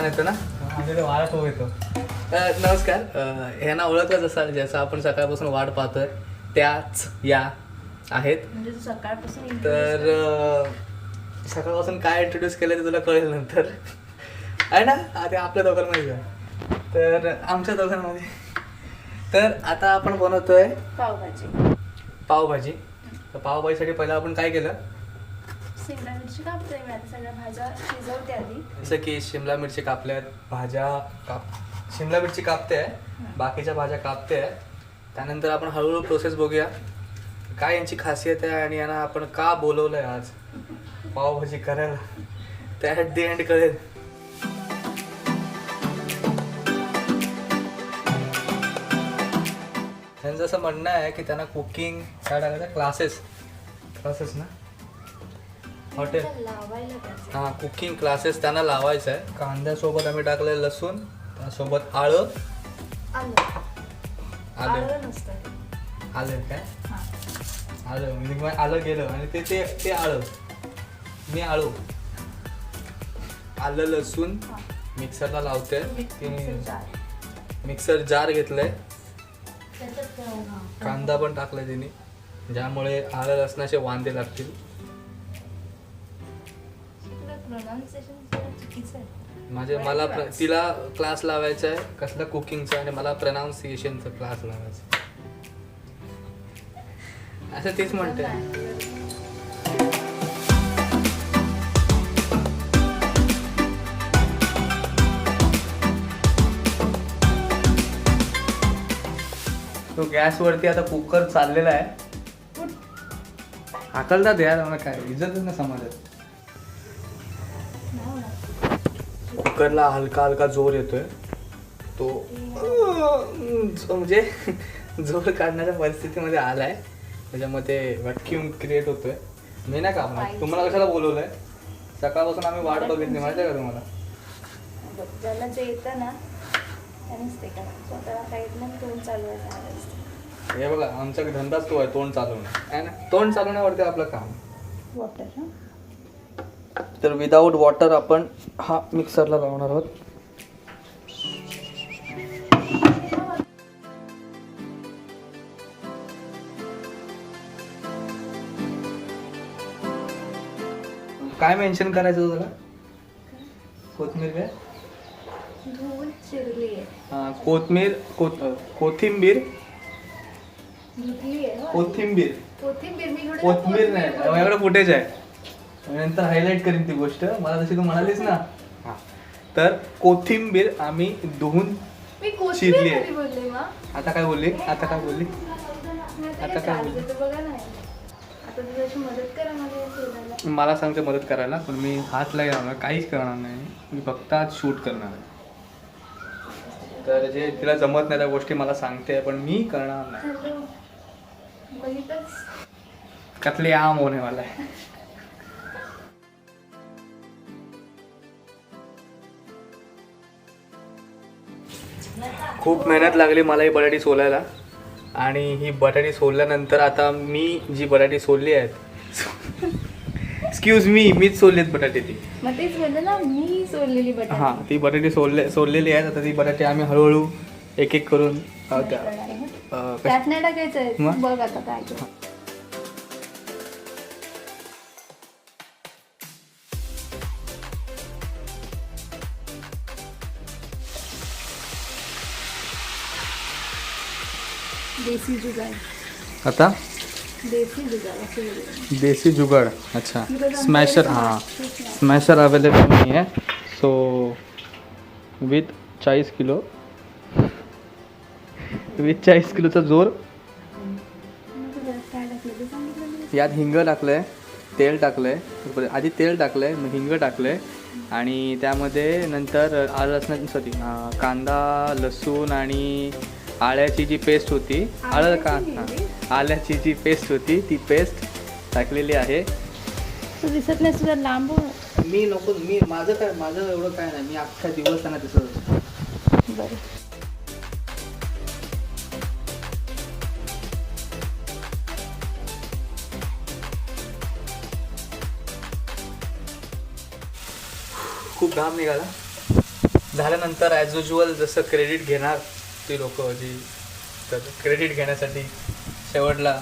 छान येतो ना. वारा खूप येतो. नमस्कार. ह्यांना ओळखलंच असाल, ज्याचं आपण सकाळपासून वाट पाहतोय त्याच या आहेत. म्हणजे तू सकाळपासून तर सकाळपासून काय इंट्रोड्यूस केलं ते तुला कळेल नंतर आहे ना. आधी आपल्या दोघांमध्ये जा. तर आमच्या दोघांमध्ये तर आता आपण बनवतोय पावभाजी. तर पावभाजीसाठी पहिला आपण काय केलं, शिमला मिरची कापतोय मी आता. सगळ्या भाज्या शिजवते आधी. जसं की शिमला मिरची कापल्यात, शिमला मिरची कापते, बाकीच्या भाज्या कापते. त्यानंतर आपण हळूहळू प्रोसेस बघूया काय यांची खासियत आहे आणि यांना आपण का बोलवलंय आज पावभाजी करायला, ते ॲट दी एंड कळेल. त्यांचं असं म्हणणं आहे की त्यांना कुकिंग काय टाकायचं, क्लासेस ना, हॉटेल, हां कुकिंग क्लासेस त्यांना लावायचं आहे. कांद्यासोबत आम्ही टाकलंय लसूण, त्यासोबत आलं काय आलं म्हणजे आलं गेलं आणि ते आलं मी आलं लसूण मिक्सरला लावते. मिक्सर जार घेतलंय, कांदा पण टाकलाय तिने, ज्यामुळे आलं लसणाचे वांदे लागतील. मला तिला क्लास लावायचा आहे कसला कुकिंगचा आणि मला प्रोनाउन्सिएशनचा क्लास लावायचा, असं तेच म्हणते. तो गॅसवरती आता कुकर चाललेला आहे. हाकलतात यार, मला काय इज्जतच ना समाजात. कुकरला हलका हलका जोर येतोय, तो म्हणजे जोर काढण्याच्या परिस्थितीमध्ये आलाय, त्याच्यामध्ये व्हॅक्यूम क्रिएट होतोय. मी नाही का तुम्हाला कशाला बोलवलंय, सकाळपासून आम्ही वाट बघितली माहिती आहे का तुम्हाला. ज्याला जे येतं ना त्यानेच ते करा, स्वतःला काही नाही तोंड चालवायचं. हे बघा आमचा धंदाच तो आहे, तोंड चालवणं आहे ना. तोंड चालवण्यावरती आपलं काम. वॉटर तर विदाऊट वॉटर आपण हा मिक्सरला लावणार आहोत. काय मेन्शन करायचं तुला, कोथिंबीर काय धुवून चिरली आहे. हां कोथिंबीर नाही, माझ्याकडे फुटेज आहे, नंतर हायलाइट करीन ती गोष्ट. मला जशी तू म्हणालीस ना, तर कोथिंबीर आम्ही धुवून चिरली आहे. आता काय बोलली मला सांगते मदत करायला, पण मी हात नाही लावणार, काहीच करणार नाही. मी फक्त आज शूट करणार आहे. तर जे तिला जमत नाही त्या गोष्टी मला सांगते, पण मी करणार नाही. कतले आम होणे वाला आहे. खूप मेहनत लागली मला ही बटाटी सोलायला, आणि ही बटाटी सोलल्यानंतर आता मी जी बटाटी सोलली आहेत, एक्सक्यूज मीच सोलली आहेत बटाटी ती. मग तेच म्हणलं ना, मी सोललेली बटाटी. हां ती बटाटी सोललेली आहेत. आता ती बटाटी आम्ही हळूहळू एक एक करून त्यात नाही टाकायचं, बघ आता काय. देसी जुगाड. आता देसी जुगाड. अच्छा. स्मॅशर, हां स्मॅशर अवेलेबल नाही आहे. सो विथ 40 किलोचा जोर. यात हिंग टाकलंय, तेल टाकलंय, आधी तेल टाकलंय मग हिंग टाकलंय, आणि त्यामध्ये नंतर आलं लसणाची कांदा लसूण आणि आल्याची जी पेस्ट होती, आल्याची जी पेस्ट होती ती पेस्ट टाकलेली आहे. दिसत नाही तुझा लांब. माझं एवढं काय नाही, मी अख्खा दिवस त्यांना दिसत असतो. बरं खूप घाम निघाला. झाल्यानंतर ॲज युजल जसं क्रेडिट घेणार ती लोक जी तर क्रेडिट घेण्यासाठी शेवटला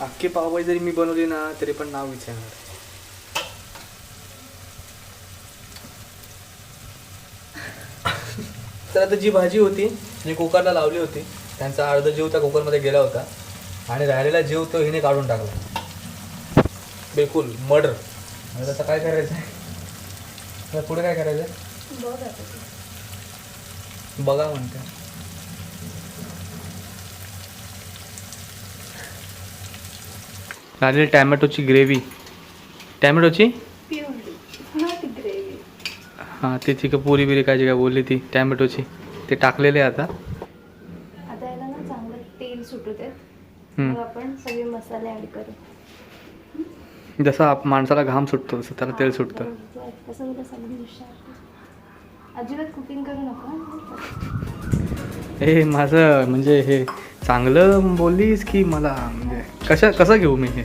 अख्खी पावभाजी जरी मी बनवली ना तरी पण नाव विचारणार. तर आता जी भाजी होती जी कुकरला लावली होती त्यांचा अर्धा जीव त्या कुकरमध्ये गेला होता आणि राहिलेला जीव तो हिने काढून टाकला बिलकुल मर्डर. आणि त्याचं काय करायचं आहे पुढे काय करायचं आहे बघ आता तू. बघा म्हणते. राहिलेली टॅमॅटोची ग्रेव्ही टॅमॅटोची प्युरी नॉट ग्रेव्ही. हां ती का पुरी बिरी काय जी काय बोलली ती टॅमॅटोची ते टाकलेले आता. आता याला ना चांगलं तेल सुटू देत. हम्म. मग आपण सगळे मसाले ॲड करू. जसा माणसाला घाम सुटतो तसं त्याला तेल सुटतं. बरोबर. तसं मी तसं अगदी हुशार. अजिबात कुकिंग करू नको. हे माझं म्हणजे हे चांगलं बोललीस की मला म्हणजे कसं घेऊ मी हे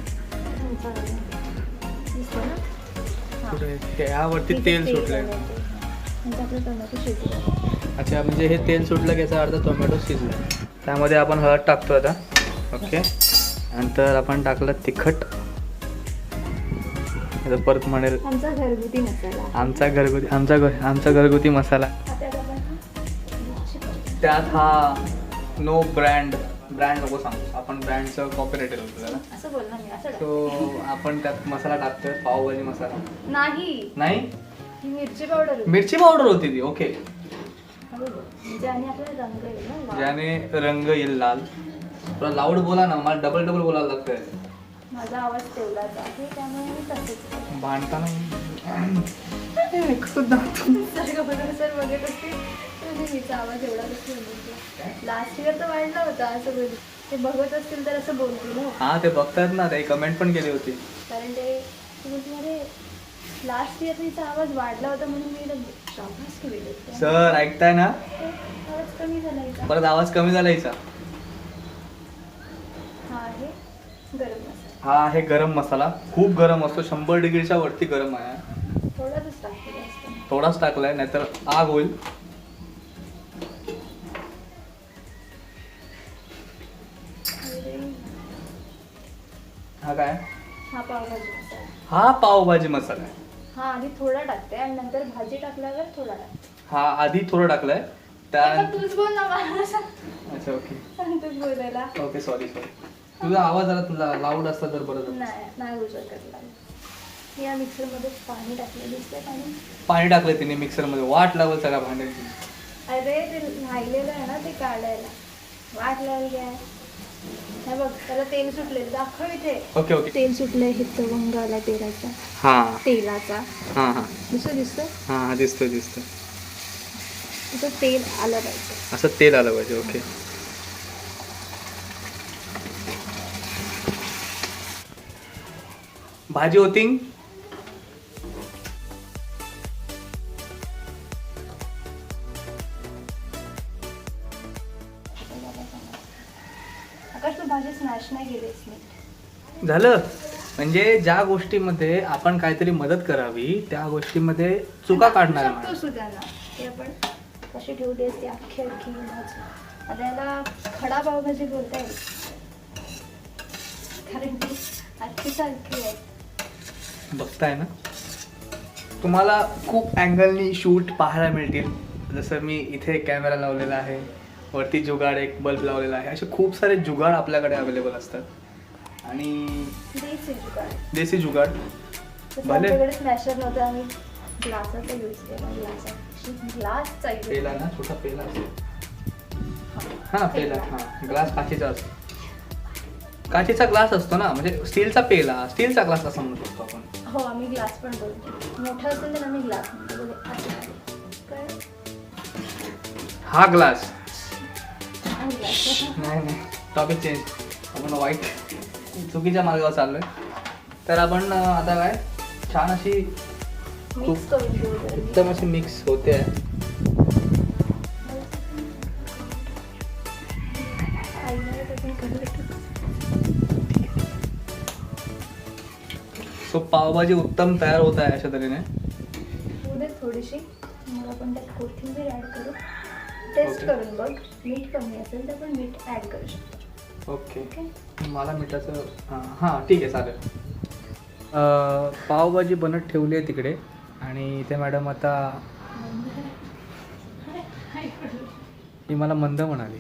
यावरती तेल सुटलंय. म्हणजे आपलं टोमॅटो शिजलं. अच्छा म्हणजे हे तेल सुटलं की याचा अर्धा टोमॅटो शिजला. त्यामध्ये आपण हळद टाकतो आता. ओके नंतर आपण टाकलं तिखट. आता परत म्हणेल आमचा घरगुती मसाला. आमचा घरगुती मसाला. आता आपण मिरची पावडर. त्यात हा नो ब्रँड नको सांगू आपण ब्रँडचं कॉपीराइट होतं त्याला. असं बोल ना मी असं टाक. सो आपण त्यात मसाला टाकतोय पावभाजी मसाला. नाही नाही ही मिरची पावडर होती. मिरची पावडर होती ती. ओके म्हणजे आणि आपल्याला रंग येईल ना लाल. ज्याने रंग येईल लाल. थोडा लाऊड बोला ना मला डबल बोलायला लागतंय. माझा आवाज तेवढाच आहे त्यामुळे मी तसेच भांडताना सर बघत असते हिचा आवाज एवढा कसं बघितला. लास्ट इयर तर वाढला होता असं बोल. ते बघत असतील तर असं बोलतील ना. हा ते बघतात ना ते कमेंट पण केली होती. कारण ते मध्ये लास्ट इयर तिचा आवाज वाढला होता म्हणून मी शाबास केली. सर ऐकताय ना आवाज कमी झाला हिचा. परत आवाज कमी झाला हिचा. हा आहे गरम मसाला. हा आहे गरम मसाला. खूप गरम असतो 100 डिग्रीच्या वरती गरम आहे. थोडाच टाकतो जास्त. थोडाच टाकलाय नाहीतर आग होईल. हा काय हा पावभाजी मसाला. हा पावभाजी मसाला आहे. हा आधी थोडा टाकते आणि नंतर भाजी टाकल्यावर थोडा टाकते. हा आधी थोडं टाकलंय तूच बोल ना मला सांग. अच्छा ओके तूच बोलायला. ओके सॉरी तुझा आवाज जरा तुला लाऊड असता तर बरं झालं. नाही होऊ शकत. या मिक्सरमध्ये पाणी टाकलं दिसतंय. पाणी टाकलं तिने मिक्सरमध्ये वाट लावल सगळ्या भांड्याची. अरे ते राहिलेलं आहे ना ते काढायला वाट लावली काय. हे बघ त्याला तेल सुटले दाखव इथे. ओके तेल सुटलंय हे तवंग आला तेलाचा. हा तेलाचा हा दिसतोय. हा दिसतोय तिथं तेल आलं पाहिजे. असं तेल आलं पाहिजे. ओके भाजी होती. आकाश तू भाजी स्मॅश नाही केलीस. झालं म्हणजे ज्या गोष्टीमध्ये आपण काहीतरी मदत करावी त्या गोष्टीमध्ये चुका काढणार शकतो सुद्धा ते आपण कशी ठेवली असते अख्खी भाजी. आता याला खडा पावभाजी बोलता येईल कारण ती अख्खी सारखी आहे. बघताय ना तुम्हाला खूप अँगलनी शूट पाहायला मिळतील. जसं मी इथे कॅमेरा लावलेला आहे वरती जुगाड एक बल्ब लावलेला आहे. असे खूप सारे जुगाड आपल्याकडे अवेलेबल असतात. आणि देसी जुगाड भले स्मॅशर नव्हतं आम्ही ग्लासाचा यूज केला. ग्लासचा पेला ना छोटा पेला हा पेला हा ग्लास काचेचा असतो. काचेचा ग्लास असतो ना म्हणजे स्टीलचा पेला स्टीलचा ग्लास असं म्हणू शकतो आपण. हो आम्ही ग्लास पण बोलतो. मोठा असेल तर आम्ही ग्लास म्हणतो. हा ग्लास ग्लास नाही टॉपिक चेंज. आपण वाईट चुकीच्या मार्गावर चाललोय. तर आपण आता काय छान अशी मिक्स करून घेऊ. एकदम अशी मिक्स होते आहे. सो पावभाजी उत्तम तयार होत आहे अशा तऱ्हेने. पुढे थोडीशी मग आपण त्यात कोथिंबीर ॲड करू. Taste Okay. करून बघ, मीठ कमी असेल तर आपण मीठ ॲड करू शकतो. ओके. ओके. मला मिठाचं हां ठीक आहे चालेल. पावभाजी बनत ठेवली आहे तिकडे आणि ते मॅडम आता ही मला मंद म्हणाली.